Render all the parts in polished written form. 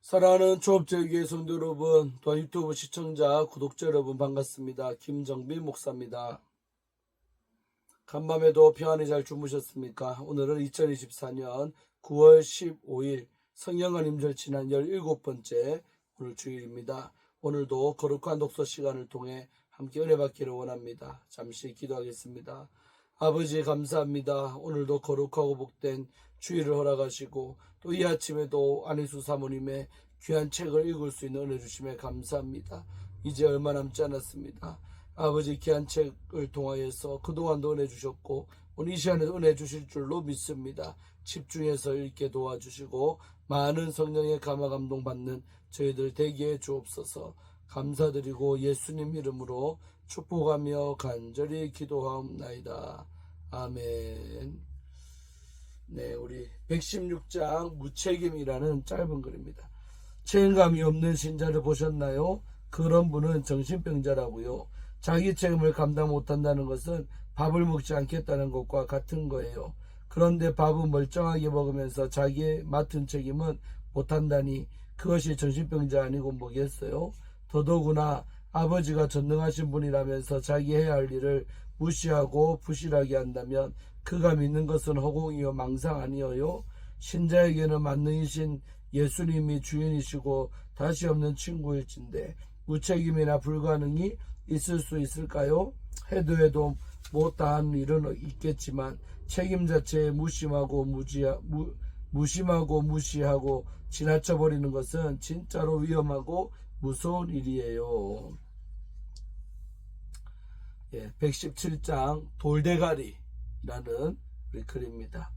사랑하는 초업제교회 성도 여러분, 또 유튜브 시청자, 구독자 여러분 반갑습니다. 김정빈 목사입니다. 간밤에도 평안히 잘 주무셨습니까? 오늘은 2024년 9월 15일 성령관 임절 지난 17번째 오늘 주일입니다. 오늘도 거룩한 독서 시간을 통해 함께 은혜 받기를 원합니다. 잠시 기도하겠습니다. 아버지 감사합니다. 오늘도 거룩하고 복된 주일을 허락하시고 또 이 아침에도 안희수 사모님의 귀한 책을 읽을 수 있는 은혜 주심에 감사합니다. 이제 얼마 남지 않았습니다. 아버지 귀한 책을 통하여서 그동안도 은혜 주셨고 오늘 이 시간에도 은혜 주실 줄로 믿습니다. 집중해서 읽게 도와주시고 많은 성령의 감화 감동 받는 저희들 되게 해 주옵소서. 감사드리고 예수님 이름으로 축복하며 간절히 기도하옵나이다. 아멘. 네, 우리 116장 무책임이라는 짧은 글입니다. 책임감이 없는 신자를 보셨나요? 그런 분은 정신병자라고요. 자기 책임을 감당 못한다는 것은 밥을 먹지 않겠다는 것과 같은 거예요. 그런데 밥은 멀쩡하게 먹으면서 자기의 맡은 책임은 못한다니 그것이 정신병자 아니고 뭐겠어요? 더더구나 아버지가 전능하신 분이라면서 자기 해야 할 일을 무시하고 부실하게 한다면 그가 믿는 것은 허공이요 망상 아니어요. 신자에게는 만능이신 예수님이 주인이시고 다시 없는 친구일진데 무책임이나 불가능이 있을 수 있을까요? 해도 못다한 일은 있겠지만 책임 자체에 무심하고 무시하고 지나쳐버리는 것은 진짜로 위험하고 무서운 일이에요. 117장 돌대가리라는 우리 글입니다.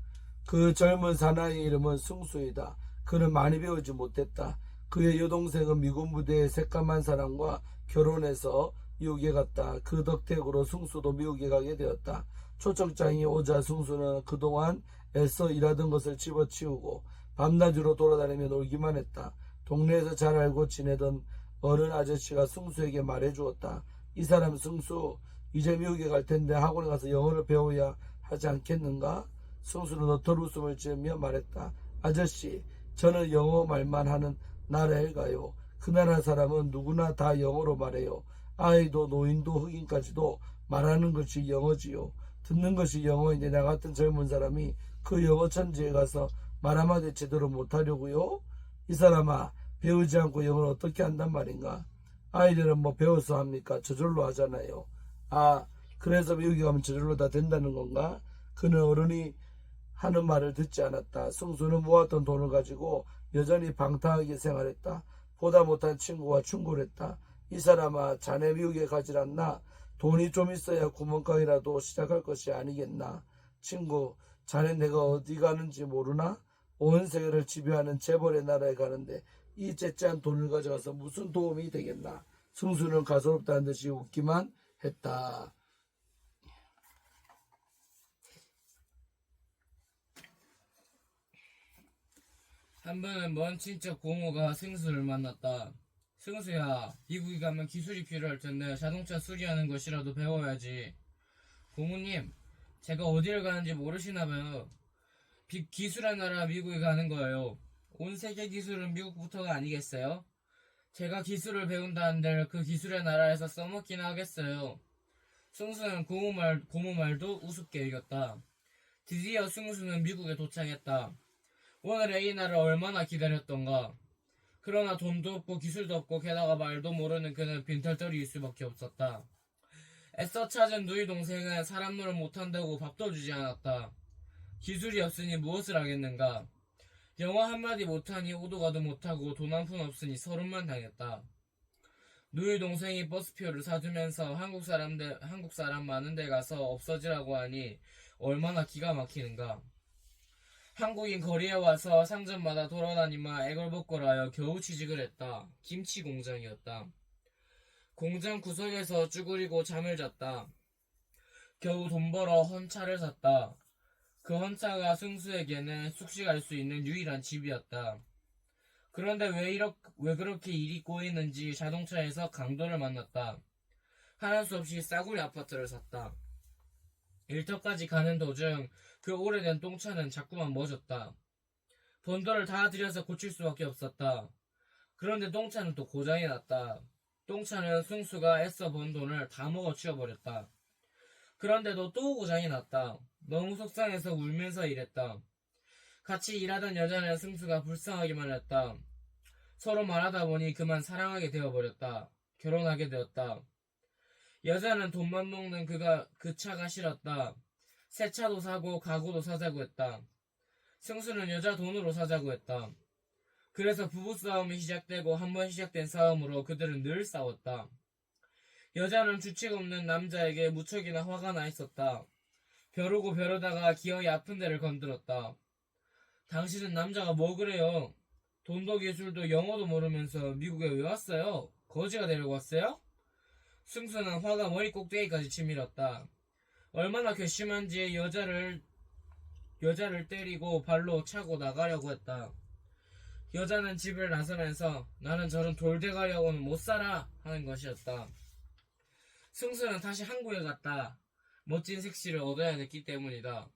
그 젊은 사나이의 이름은 승수이다. 그는 많이 배우지 못했다. 그의 여동생은 미군 부대의 새까만 사람과 결혼해서 미국에 갔다. 그 덕택으로 승수도 미국에 가게 되었다. 초청장이 오자 승수는 그동안 애써 일하던 것을 집어치우고 밤낮으로 돌아다니며 놀기만 했다. 동네에서 잘 알고 지내던 어른 아저씨가 승수에게 말해주었다. 이 사람 승수, 이제 미국에 갈 텐데 학원에 가서 영어를 배워야 하지 않겠는가? 승수는 너털웃음을 지으며 말했다. 아저씨, 저는 영어 말만 하는 나라에 가요. 그 나라 사람은 누구나 다 영어로 말해요. 아이도 노인도 흑인까지도 말하는 것이 영어지요. 듣는 것이 영어인데 나 같은 젊은 사람이 그 영어 천지에 가서 말 한마디 제대로 못하려고요? 이 사람아, 배우지 않고 영어를 어떻게 한단 말인가? 아이들은 뭐 배워서 합니까? 저절로 하잖아요. 아, 그래서 미국에 가면 저절로 다 된다는 건가? 그는 어른이 하는 말을 듣지 않았다. 승수는 모았던 돈을 가지고 여전히 방탕하게 생활했다. 보다 못한 친구와 충고했다. 이 사람아, 자네 미국에 가질 않나? 돈이 좀 있어야 구멍가게라도 시작할 것이 아니겠나? 친구, 자네 내가 어디 가는지 모르나? 온 세계를 지배하는 재벌의 나라에 가는데 이 째째한 돈을 가져가서 무슨 도움이 되겠나? 승수는 가소롭다는 듯이 웃기만 했다. 한 번은 먼 친척 고모가 승수를 만났다. 승수야, 미국에 가면 기술이 필요할 텐데 자동차 수리하는 것이라도 배워야지. 고모님, 제가 어디를 가는지 모르시나 봐요. 기술의 나라 미국에 가는 거예요. 온 세계 기술은 미국부터가 아니겠어요? 제가 기술을 배운다는데 그 기술의 나라에서 써먹기나 하겠어요. 승수는 고모 말도 우습게 여겼다. 드디어 승수는 미국에 도착했다. 오늘의 이 날을 얼마나 기다렸던가. 그러나 돈도 없고 기술도 없고 게다가 말도 모르는 그는 빈털터리일 수밖에 없었다. 애써 찾은 누이 동생은 사람 노릇 못한다고 밥도 주지 않았다. 기술이 없으니 무엇을 하겠는가. 영어 한마디 못하니 오도가도 못하고 돈 한 푼 없으니 서름만 당했다. 누이 동생이 버스표를 사주면서 한국 사람 많은 데 가서 없어지라고 하니 얼마나 기가 막히는가. 한국인 거리에 와서 상점마다 돌아다니며 애걸복걸하여 겨우 취직을 했다. 김치 공장이었다. 공장 구석에서 쭈그리고 잠을 잤다. 겨우 돈 벌어 헌차를 샀다. 그 헌차가 승수에게는 숙식할 수 있는 유일한 집이었다. 그런데 왜 그렇게 일이 꼬이는지 자동차에서 강도를 만났다. 하는 수 없이 싸구려 아파트를 샀다. 일터까지 가는 도중 그 오래된 똥차는 자꾸만 멎었다. 번 돈을 다 들여서 고칠 수밖에 없었다. 그런데 똥차는 또 고장이 났다. 똥차는 승수가 애써 번 돈을 다 먹어 치워버렸다. 그런데도 또 고장이 났다. 너무 속상해서 울면서 일했다. 같이 일하던 여자는 승수가 불쌍하기만 했다. 서로 말하다 보니 그만 사랑하게 되어버렸다. 결혼하게 되었다. 여자는 돈만 먹는 그 차가 싫었다. 새 차도 사고 가구도 사자고 했다. 승수는 여자 돈으로 사자고 했다. 그래서 부부싸움이 시작되고 한 번 시작된 싸움으로 그들은 늘 싸웠다. 여자는 주책 없는 남자에게 무척이나 화가 나 있었다. 벼르고 벼르다가 기어이 아픈 데를 건드렸다. 당신은 남자가 뭐 그래요? 돈도 기술도 영어도 모르면서 미국에 왜 왔어요? 거지가 되려고 왔어요? 승수는 화가 머리 꼭대기까지 치밀었다. 얼마나 괘씸한지 여자를 때리고 발로 차고 나가려고 했다. 여자는 집을 나서면서 나는 저런 돌대가리하고는 못 살아 하는 것이었다. 승수는 다시 한국에 갔다. 멋진 색시를 얻어야 됐기 때문이다.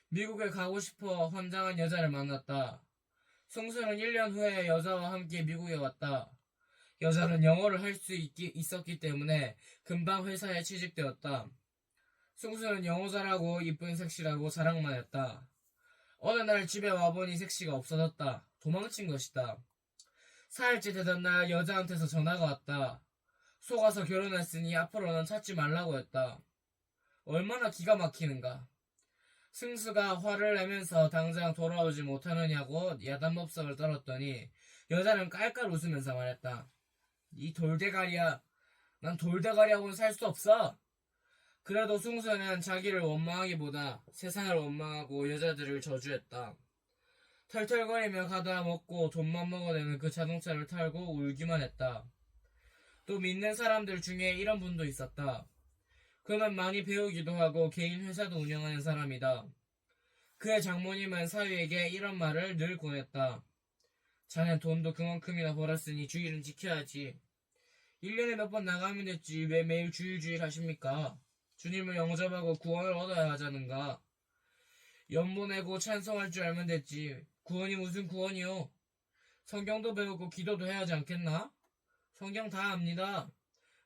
미국에 가고 싶어 환장한 여자를 만났다. 승수는 1년 후에 여자와 함께 미국에 왔다. 여자는 영어를 할 수 있었기 때문에 금방 회사에 취직되었다. 승수는 영어 잘하고 이쁜 색시라고 자랑만 했다. 어느 날 집에 와보니 색시가 없어졌다. 도망친 것이다. 4일째 되던 날 여자한테서 전화가 왔다. 속아서 결혼했으니 앞으로는 찾지 말라고 했다. 얼마나 기가 막히는가. 승수가 화를 내면서 당장 돌아오지 못하느냐고 야단법석을 떨었더니 여자는 깔깔 웃으면서 말했다. 이 돌대가리야. 난 돌대가리하고는 살 수 없어. 그래도 승수는 자기를 원망하기보다 세상을 원망하고 여자들을 저주했다. 털털거리며 가다 먹고 돈만 먹어내는 그 자동차를 타고 울기만 했다. 또 믿는 사람들 중에 이런 분도 있었다. 그는 많이 배우기도 하고 개인 회사도 운영하는 사람이다. 그의 장모님은 사위에게 이런 말을 늘 권했다. 자네 돈도 그만큼이나 벌었으니 주일은 지켜야지. 1년에 몇 번 나가면 됐지 왜 매일 주일 하십니까? 주님을 영접하고 구원을 얻어야 하자는가? 연보 내고 찬송할 줄 알면 됐지. 구원이 무슨 구원이요? 성경도 배우고 기도도 해야 하지 않겠나? 성경 다 압니다.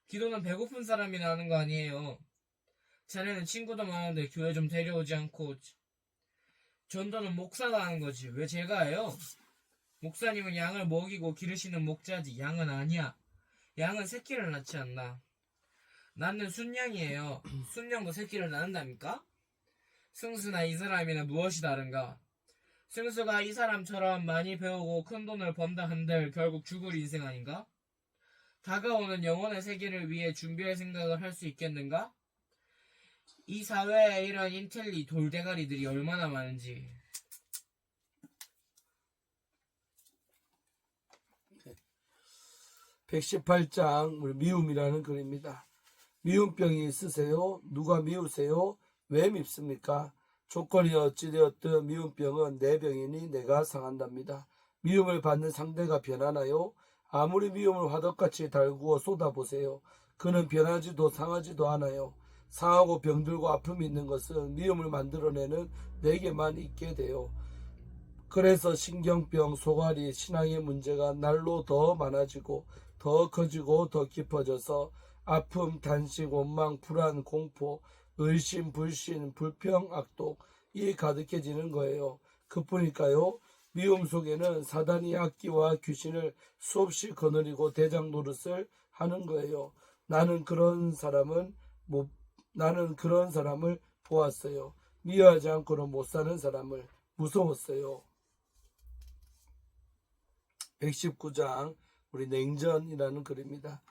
기도는 배고픈 사람이나 하는 거 아니에요. 자네는 친구도 많은데 교회 좀 데려오지 않고 전도는 목사가 하는 거지. 왜 제가 해요? 목사님은 양을 먹이고 기르시는 목자지 양은 아니야. 양은 새끼를 낳지 않나. 낳는 순양이에요. 순양도 새끼를 낳는답니까? 승수나 이 사람이나 무엇이 다른가? 승수가 이 사람처럼 많이 배우고 큰 돈을 번다 한들 결국 죽을 인생 아닌가? 다가오는 영혼의 세계를 위해 준비할 생각을 할 수 있겠는가? 이 사회에 이런 인텔리 돌대가리들이 얼마나 많은지. 118장 우리 미움이라는 글입니다. 미움병이 있으세요? 누가 미우세요? 왜 밉습니까? 조건이 어찌되었든 미움병은 내 병이니 내가 상한답니다. 미움을 받는 상대가 변하나요? 아무리 미움을 화덕같이 달구어 쏟아보세요. 그는 변하지도 상하지도 않아요. 상하고 병들고 아픔이 있는 것은 미움을 만들어내는 내게만 있게 돼요. 그래서 신경병, 소갈이, 신앙의 문제가 날로 더 많아지고 더 커지고 더 깊어져서 아픔, 단식, 원망, 불안, 공포, 의심, 불신, 불평, 악독 이 가득해지는 거예요. 그뿐일까요? 미움 속에는 사단이 악기와 귀신을 수없이 거느리고 대장 노릇을 하는 거예요. 나는 그런 사람을 보았어요. 미워하지 않고는 못 사는 사람을 무서웠어요. 119장 우리 냉전이라는 글입니다.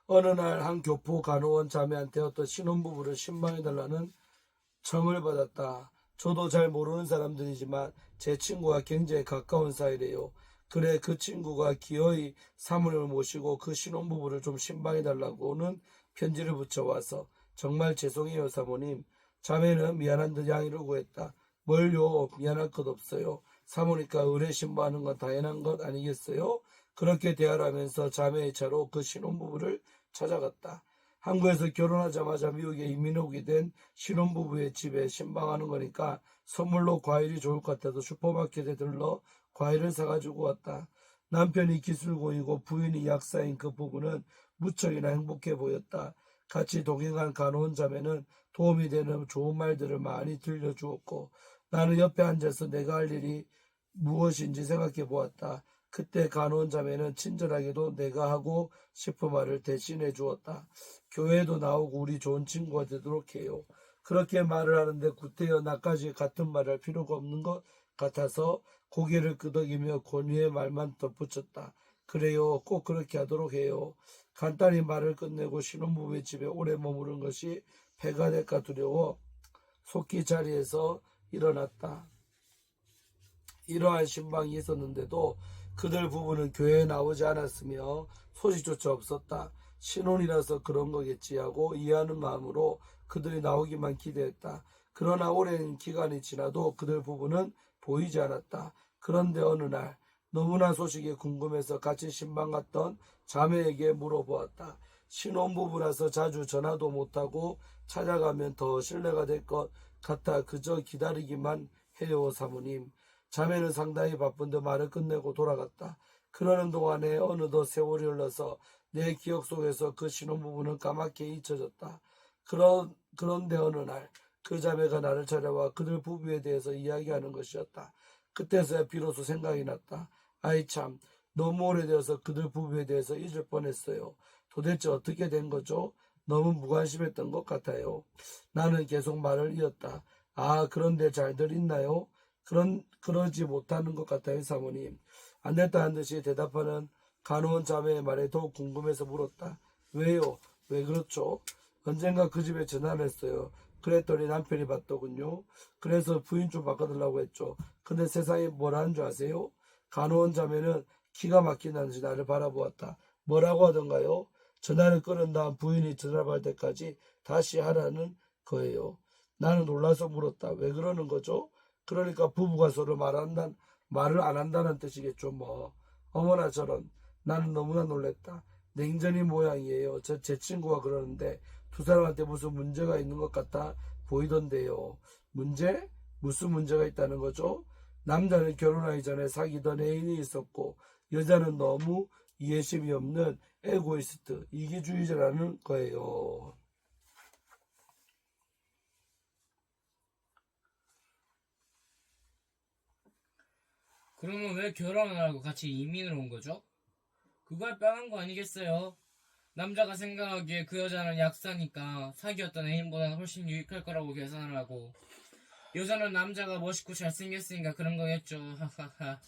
어느 날 한 교포 간호원 자매한테 어떤 신혼부부를 신방해달라는 청을 받았다. 저도 잘 모르는 사람들이지만 제 친구와 굉장히 가까운 사이래요. 그래 그 친구가 기어이 사모님을 모시고 그 신혼부부를 좀 신방해달라고는 편지를 붙여와서 정말 죄송해요 사모님. 자매는 미안한 듯 양해를 구했다. 뭘요? 미안할 것 없어요. 사모니까 의뢰 신고하는 건 당연한 것 아니겠어요? 그렇게 대화하면서 자매의 차로 그 신혼부부를 찾아갔다. 한국에서 결혼하자마자 미국에 이민 오게 된 신혼부부의 집에 신방하는 거니까 선물로 과일이 좋을 것 같아서 슈퍼마켓에 들러 과일을 사가지고 왔다. 남편이 기술고이고 부인이 약사인 그 부부는 무척이나 행복해 보였다. 같이 동행한 간호원 자매는 도움이 되는 좋은 말들을 많이 들려주었고 나는 옆에 앉아서 내가 할 일이 무엇인지 생각해 보았다. 그때 간호원 자매는 친절하게도 내가 하고 싶은 말을 대신해 주었다. 교회도 나오고 우리 좋은 친구가 되도록 해요. 그렇게 말을 하는데 구태여 나까지 같은 말을 할 필요가 없는 것 같아서 고개를 끄덕이며 권유의 말만 덧붙였다. 그래요. 꼭 그렇게 하도록 해요. 간단히 말을 끝내고 신혼부부의 집에 오래 머무른 것이 배가 될까 두려워 속기 자리에서 일어났다. 이러한 신방이 있었는데도 그들 부부는 교회에 나오지 않았으며 소식조차 없었다. 신혼이라서 그런 거겠지 하고 이해하는 마음으로 그들이 나오기만 기대했다. 그러나 오랜 기간이 지나도 그들 부부는 보이지 않았다. 그런데 어느 날 너무나 소식이 궁금해서 같이 신방 갔던 자매에게 물어보았다. 신혼부부라서 자주 전화도 못하고 찾아가면 더 신뢰가 될 것 같아 그저 기다리기만 해요 사모님. 자매는 상당히 바쁜데 말을 끝내고 돌아갔다. 그러는 동안에 어느덧 세월이 흘러서 내 기억 속에서 그 신혼부부는 까맣게 잊혀졌다. 그런데 어느 날 그 자매가 나를 찾아와 그들 부부에 대해서 이야기하는 것이었다. 그때서야 비로소 생각이 났다. 아이 참, 너무 오래되어서 그들 부부에 대해서 잊을 뻔했어요. 도대체 어떻게 된 거죠? 너무 무관심했던 것 같아요. 나는 계속 말을 이었다. 아, 그런데 잘들 있나요? 그러지 못하는 것 같아요, 사모님. 안 됐다는 듯이 대답하는 간호원 자매의 말에 더욱 궁금해서 물었다. 왜요? 왜 그렇죠? 언젠가 그 집에 전화를 했어요. 그랬더니 남편이 받더군요. 그래서 부인 좀 바꿔달라고 했죠. 근데 세상에 뭐라는 줄 아세요? 간호원 자매는 기가 막힌다는지 나를 바라보았다. 뭐라고 하던가요? 전화를 끊은 다음 부인이 전화 받을 때까지 다시 하라는 거예요. 나는 놀라서 물었다. 왜 그러는 거죠? 그러니까 부부가 서로 말을 안 한다는 뜻이겠죠, 뭐. 어머나 저런. 나는 너무나 놀랬다. 냉전이 모양이에요. 제 친구가 그러는데 두 사람한테 무슨 문제가 있는 것 같아 보이던데요. 문제? 무슨 문제가 있다는 거죠? 남자는 결혼하기 전에 사귀던 애인이 있었고 여자는 너무 이해심이 없는 에고이스트, 이기주의자라는 거예요. 그러면 왜 결혼을 하고 같이 이민을 온 거죠? 그걸 뻔한 거 아니겠어요? 남자가 생각하기에 그 여자는 약사니까 사귀었던 애인보다는 훨씬 유익할 거라고 계산을 하고 여자는 남자가 멋있고 잘생겼으니까 그런 거겠죠. 하하하.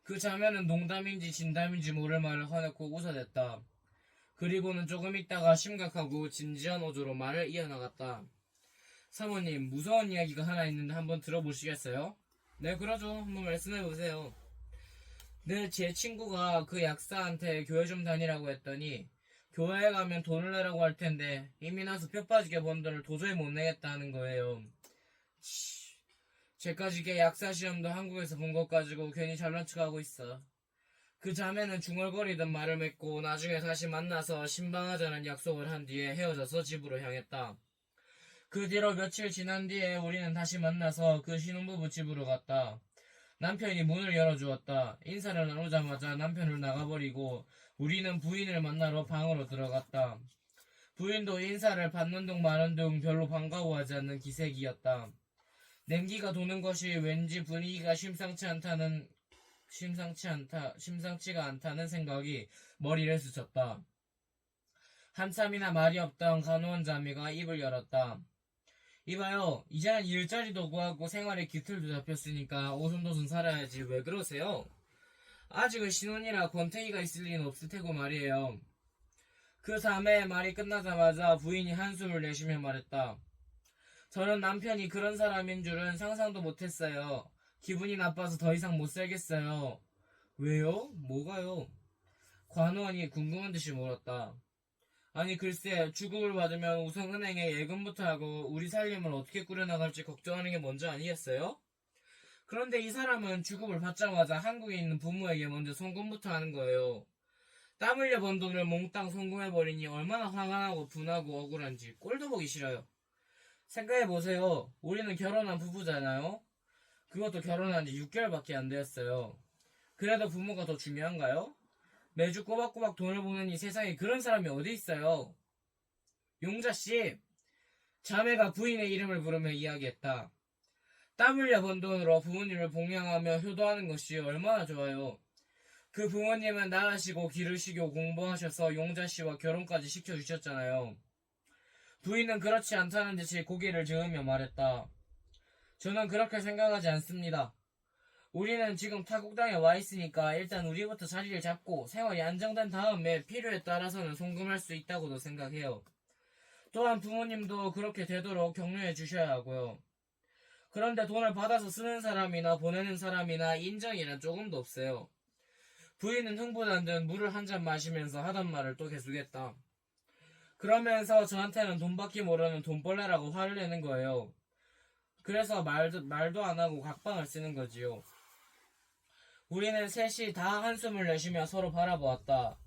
그 자매는 농담인지 진담인지 모를 말을 허내고 웃어댔다. 그리고는 조금 있다가 심각하고 진지한 어조로 말을 이어나갔다. 사모님, 무서운 이야기가 하나 있는데 한번 들어보시겠어요? 네, 그러죠. 한번 말씀해보세요. 네, 제 친구가 그 약사한테 교회 좀 다니라고 했더니 교회에 가면 돈을 내라고 할 텐데 이미 나서 뼈 빠지게 번 돈을 도저히 못 내겠다 하는 거예요. 쟤까지 걔 약사 시험도 한국에서 본 것 가지고 괜히 잘난 척하고 있어. 그 자매는 중얼거리던 말을 맺고 나중에 다시 만나서 신방하자는 약속을 한 뒤에 헤어져서 집으로 향했다. 그 뒤로 며칠 지난 뒤에 우리는 다시 만나서 그 신혼부부 집으로 갔다. 남편이 문을 열어주었다. 인사를 나누자마자 남편을 나가버리고 우리는 부인을 만나러 방으로 들어갔다. 부인도 인사를 받는 둥 마는 둥 별로 반가워하지 않는 기색이었다. 냉기가 도는 것이 왠지 분위기가 심상치가 않다는 생각이 머리를 스쳤다. 한참이나 말이 없던 간호원 자매가 입을 열었다. 이봐요, 이제는 일자리도 구하고 생활의 기틀도 잡혔으니까 오순도순 살아야지 왜 그러세요? 아직은 신혼이라 권태기가 있을 리는 없을 테고 말이에요. 그 자매의 말이 끝나자마자 부인이 한숨을 내쉬며 말했다. 저는 남편이 그런 사람인 줄은 상상도 못했어요. 기분이 나빠서 더 이상 못 살겠어요. 왜요? 뭐가요? 관원이 궁금한 듯이 물었다. 아니 글쎄 주급을 받으면 우선 은행에 예금부터 하고 우리 살림을 어떻게 꾸려나갈지 걱정하는 게 먼저 아니겠어요? 그런데 이 사람은 주급을 받자마자 한국에 있는 부모에게 먼저 송금부터 하는 거예요. 땀 흘려 번 돈을 몽땅 송금해버리니 얼마나 화가 나고 분하고 억울한지 꼴도 보기 싫어요. 생각해보세요. 우리는 결혼한 부부잖아요. 그것도 결혼한 지 6개월밖에 안 되었어요. 그래도 부모가 더 중요한가요? 매주 꼬박꼬박 돈을 보내니 세상에 그런 사람이 어디 있어요? 용자씨, 자매가 부인의 이름을 부르며 이야기했다. 땀 흘려 번 돈으로 부모님을 봉양하며 효도하는 것이 얼마나 좋아요. 그 부모님은 낳으시고 기르시고 공부하셔서 용자씨와 결혼까지 시켜주셨잖아요. 부인은 그렇지 않다는 듯이 고개를 저으며 말했다. 저는 그렇게 생각하지 않습니다. 우리는 지금 타국당에 와 있으니까 일단 우리부터 자리를 잡고 생활이 안정된 다음에 필요에 따라서는 송금할 수 있다고도 생각해요. 또한 부모님도 그렇게 되도록 격려해 주셔야 하고요. 그런데 돈을 받아서 쓰는 사람이나 보내는 사람이나 인정이란 조금도 없어요. 부인은 흥분한 듯 물을 한 잔 마시면서 하던 말을 또 계속했다. 그러면서 저한테는 돈밖에 모르는 돈벌레라고 화를 내는 거예요. 그래서 말도 안 하고 각방을 쓰는 거지요. 우리는 셋이 다 한숨을 내쉬며 서로 바라보았다.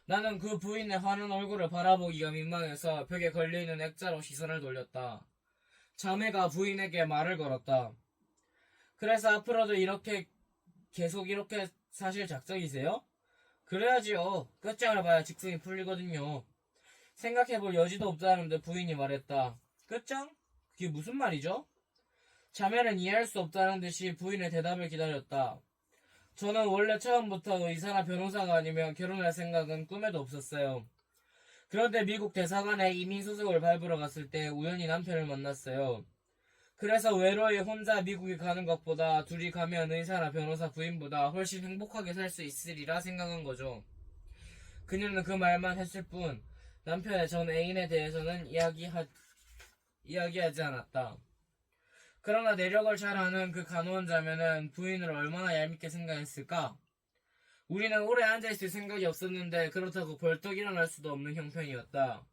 나는 그 부인의 환한 얼굴을 바라보기가 민망해서 벽에 걸려있는 액자로 시선을 돌렸다. 자매가 부인에게 말을 걸었다. 그래서 앞으로도 계속 이렇게 사실 작정이세요? 그래야지요. 끝장을 봐야 직성이 풀리거든요. 생각해볼 여지도 없다는데 부인이 말했다. 끝장? 그게 무슨 말이죠? 자매는 이해할 수 없다는 듯이 부인의 대답을 기다렸다. 저는 원래 처음부터 의사나 변호사가 아니면 결혼할 생각은 꿈에도 없었어요. 그런데 미국 대사관에 이민수속을 밟으러 갔을 때 우연히 남편을 만났어요. 그래서 외로이 혼자 미국에 가는 것보다 둘이 가면 의사나 변호사 부인보다 훨씬 행복하게 살 수 있으리라 생각한 거죠. 그녀는 그 말만 했을 뿐 남편의 전 애인에 대해서는 이야기하지 않았다. 그러나 내력을 잘 아는 그 간호원 자매는 부인을 얼마나 얄밉게 생각했을까? 우리는 오래 앉아있을 생각이 없었는데 그렇다고 벌떡 일어날 수도 없는 형편이었다.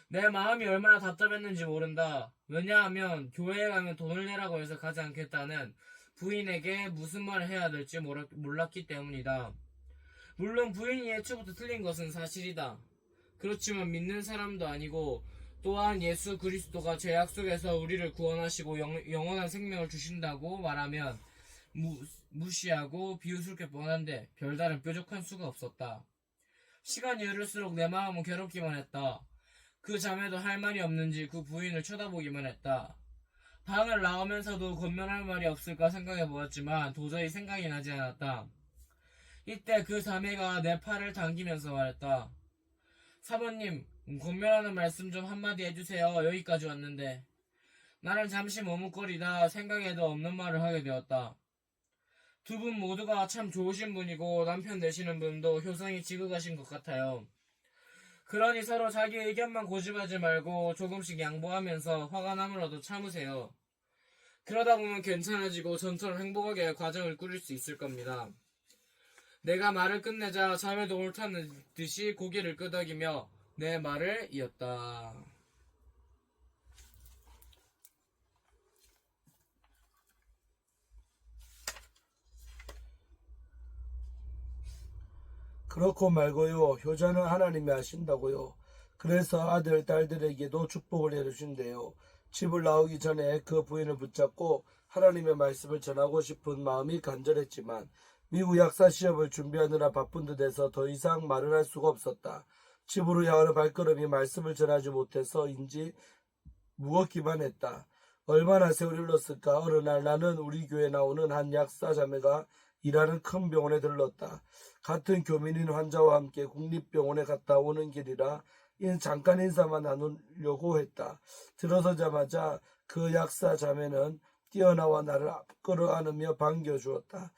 내 마음이 얼마나 답답했는지 모른다. 왜냐하면 교회에 가면 돈을 내라고 해서 가지 않겠다는 부인에게 무슨 말을 해야 될지 몰랐기 때문이다. 물론 부인이 애초부터 틀린 것은 사실이다. 그렇지만 믿는 사람도 아니고 또한 예수 그리스도가 제 약속에서 우리를 구원하시고 영원한 생명을 주신다고 말하면 무시하고 비웃을게 뻔한데 별다른 뾰족한 수가 없었다. 시간이 흐를수록 내 마음은 괴롭기만 했다. 그 자매도 할 말이 없는지 그 부인을 쳐다보기만 했다. 방을 나오면서도 권면할 말이 없을까 생각해보았지만 도저히 생각이 나지 않았다. 이때 그 자매가 내 팔을 당기면서 말했다. 사모님, 권면하는 말씀 좀 한마디 해주세요. 여기까지 왔는데. 나는 잠시 머뭇거리다 생각에도 없는 말을 하게 되었다. 두 분 모두가 참 좋으신 분이고 남편 되시는 분도 효성이 지극하신 것 같아요. 그러니 서로 자기 의견만 고집하지 말고 조금씩 양보하면서 화가 나물어도 참으세요. 그러다 보면 괜찮아지고 전처럼 행복하게 과정을 꾸릴 수 있을 겁니다. 내가 말을 끝내자 자매도 옳다는 듯이 고개를 끄덕이며 내 말을 이었다. 그렇고 말고요. 효자는 하나님이 하신다고요. 그래서 아들, 딸들에게도 축복을 해주신대요. 집을 나오기 전에 그 부인을 붙잡고 하나님의 말씀을 전하고 싶은 마음이 간절했지만 미국 약사 시험을 준비하느라 바쁜 듯해서 더 이상 말을 할 수가 없었다. 집으로 향하는 발걸음이 말씀을 전하지 못해서인지 무겁기만 했다. 얼마나 세월이 흘렀을까. 어느 날 나는 우리 교회에 나오는 한 약사 자매가 일하는 큰 병원에 들렀다. 같은 교민인 환자와 함께 국립병원에 갔다 오는 길이라 잠깐 인사만 나누려고 했다. 들어서자마자 그 약사 자매는 뛰어나와 나를 끌어안으며 반겨주었다.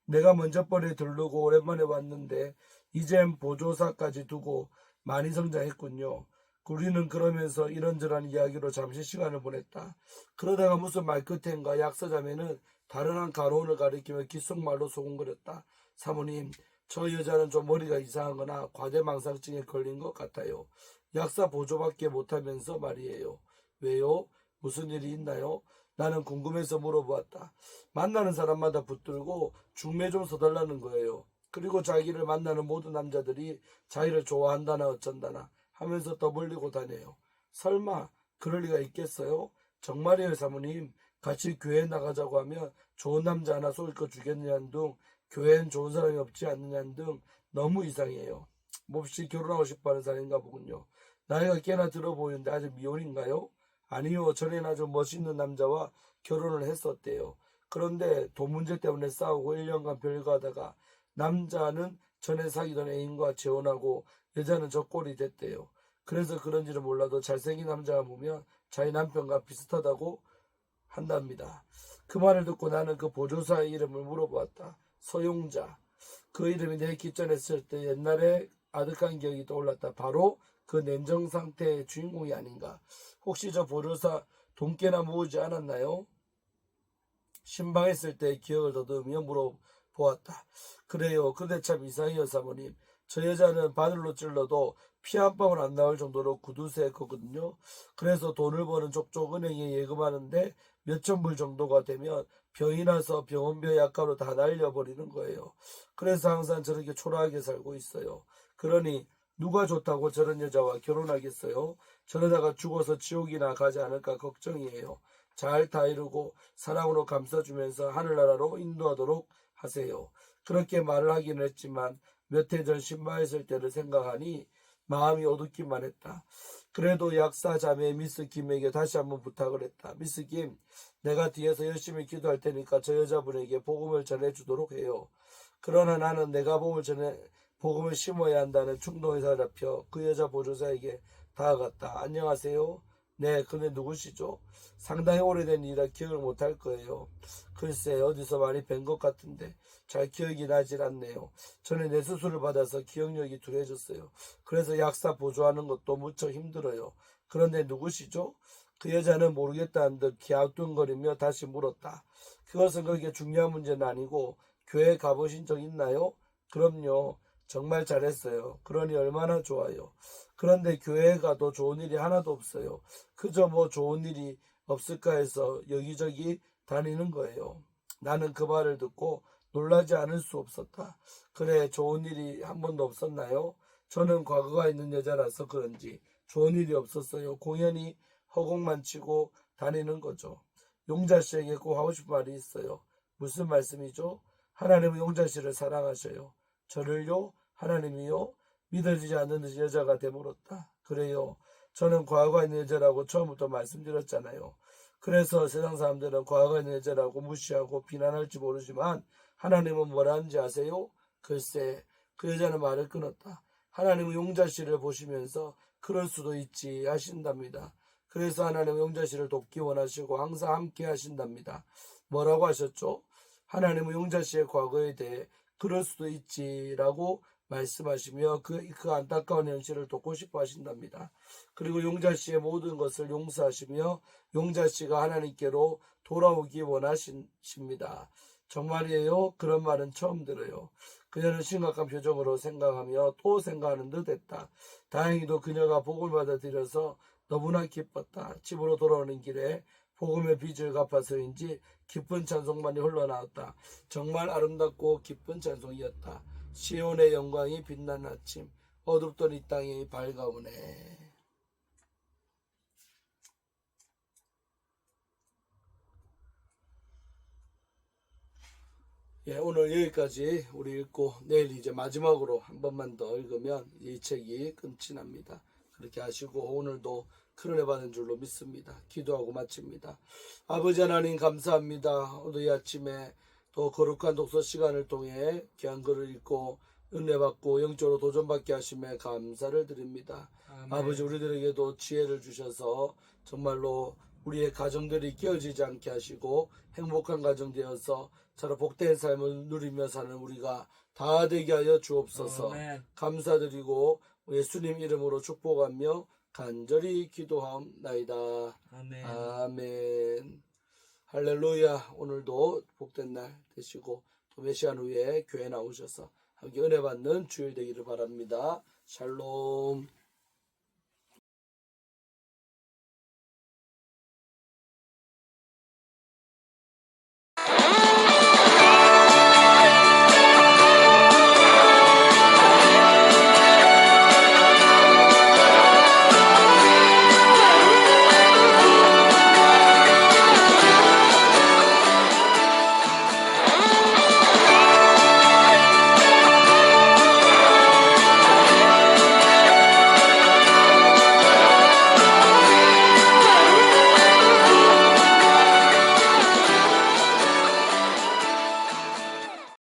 내가 먼저 뻘에 들르고 오랜만에 왔는데 이젠 보조사까지 두고 많이 성장했군요. 우리는 그러면서 이런저런 이야기로 잠시 시간을 보냈다. 그러다가 무슨 말끝인가 약사 자매는 다른 한 간호원을 가리키며 귓속말로 소곤거렸다. 사모님, 저 여자는 좀 머리가 이상하거나 과대망상증에 걸린 것 같아요. 약사 보조밖에 못하면서 말이에요. 왜요? 무슨 일이 있나요? 나는 궁금해서 물어보았다. 만나는 사람마다 붙들고 중매 좀 서달라는 거예요. 그리고 자기를 만나는 모든 남자들이 자기를 좋아한다나 어쩐다나 하면서 떠벌리고 다녀요. 설마 그럴 리가 있겠어요? 정말이에요, 사모님. 같이 교회 나가자고 하면 좋은 남자 하나 쏠거 주겠냐는 둥 교회엔 좋은 사람이 없지 않느냐 등 너무 이상해요. 몹시 결혼하고 싶어하는 사람인가 보군요. 나이가 꽤나 들어 보이는데 아직 미혼인가요? 아니요. 전에는 아주 멋있는 남자와 결혼을 했었대요. 그런데 돈 문제 때문에 싸우고 1년간 별거하다가 남자는 전에 사귀던 애인과 재혼하고 여자는 저 꼴이 됐대요. 그래서 그런지는 몰라도 잘생긴 남자가 보면 자기 남편과 비슷하다고 한답니다. 그 말을 듣고 나는 그 보조사의 이름을 물어보았다. 서용자. 그 이름이 내 귓전에 쓸 때 옛날에 아득한 기억이 떠올랐다. 바로 그 냉정 상태의 주인공이 아닌가. 혹시 저 보조사 돈 꽤나 모으지 않았나요? 신방했을 때 기억을 더듬으며 물어보았다. 그래요. 근데 참 이상해요, 사모님. 저 여자는 바늘로 찔러도 피 한 방울 안 나올 정도로 구두쇠거든요. 그래서 돈을 버는 족족 은행에 예금하는데 몇천 불 정도가 되면 병이 나서 병원비 약값으로 다 날려버리는 거예요. 그래서 항상 저렇게 초라하게 살고 있어요. 그러니 누가 좋다고 저런 여자와 결혼하겠어요? 저러다가 죽어서 지옥이나 가지 않을까 걱정이에요. 잘 다이루고 사랑으로 감싸주면서 하늘나라로 인도하도록 하세요. 그렇게 말을 하기는 했지만 몇 해 전 신바했을 때를 생각하니 마음이 어둡기만 했다. 그래도 약사 자매 미스 김에게 다시 한번 부탁을 했다. 미스 김, 내가 뒤에서 열심히 기도할 테니까 저 여자분에게 복음을 전해주도록 해요. 그러나 나는 내가 복음을 심어야 한다는 충동에 사로잡혀 그 여자 보조사에게 다가갔다. 안녕하세요. 네, 근데 누구시죠? 상당히 오래된 일이라 기억을 못할 거예요. 글쎄, 어디서 많이 뵌 것 같은데 잘 기억이 나질 않네요. 전에 뇌수술을 받아서 기억력이 둔해졌어요. 그래서 약사 보조하는 것도 무척 힘들어요. 그런데 누구시죠? 그 여자는 모르겠다는 듯 기아뚱거리며 다시 물었다. 그것은 그렇게 중요한 문제는 아니고 교회 가보신 적 있나요? 그럼요. 정말 잘했어요. 그러니 얼마나 좋아요. 그런데 교회에 가도 좋은 일이 하나도 없어요. 그저 뭐 좋은 일이 없을까 해서 여기저기 다니는 거예요. 나는 그 말을 듣고 놀라지 않을 수 없었다. 그래, 좋은 일이 한 번도 없었나요? 저는 과거가 있는 여자라서 그런지 좋은 일이 없었어요. 공연히 허공만 치고 다니는 거죠. 용자 씨에게 꼭 하고 싶은 말이 있어요. 무슨 말씀이죠? 하나님은 용자 씨를 사랑하셔요. 저를요? 하나님이요? 믿어지지 않는 여자가 되물었다. 그래요. 저는 과거가 있는 여자라고 처음부터 말씀드렸잖아요. 그래서 세상 사람들은 과거가 있는 여자라고 무시하고 비난할지 모르지만 하나님은 뭐라는지 아세요? 글쎄, 그 여자는 말을 끊었다. 하나님은 용자 씨를 보시면서 그럴 수도 있지 하신답니다. 그래서 하나님은 용자 씨를 돕기 원하시고 항상 함께 하신답니다. 뭐라고 하셨죠? 하나님은 용자 씨의 과거에 대해 그럴 수도 있지라고 말씀하시며 그 안타까운 현실을 돕고 싶어 하신답니다. 그리고 용자 씨의 모든 것을 용서하시며 용자 씨가 하나님께로 돌아오기 원하십니다. 정말이에요? 그런 말은 처음 들어요. 그녀는 심각한 표정으로 생각하며 또 생각하는 듯 했다. 다행히도 그녀가 복을 받아들여서 너무나 기뻤다. 집으로 돌아오는 길에 복음의 빚을 갚아서인지 기쁜 찬송만이 흘러나왔다. 정말 아름답고 기쁜 찬송이었다. 시온의 영광이 빛난 아침, 어둡던 이 땅이 밝아오네. 예, 오늘 여기까지 우리 읽고 내일 이제 마지막으로 한 번만 더 읽으면 이 책이 끝이 납니다. 그렇게 하시고 오늘도 큰 은혜 받은 줄로 믿습니다. 기도하고 마칩니다. 아버지 하나님 감사합니다. 오늘 이 아침에 또 거룩한 독서 시간을 통해 귀한 글을 읽고 은혜 받고 영적으로 도전받게 하심에 감사를 드립니다. 아멘. 아버지 우리들에게도 지혜를 주셔서 정말로 우리의 가정들이 깨어지지 않게 하시고 행복한 가정 되어서 저런 복된 삶을 누리며 사는 우리가 다 되게 하여 주옵소서. 아멘. 감사드리고 예수님 이름으로 축복하며 간절히 기도하옵나이다. 아멘. 아멘. 할렐루야. 오늘도 복된 날 되시고 또 몇 시간 후에 교회 나오셔서 함께 은혜 받는 주일 되기를 바랍니다. 샬롬.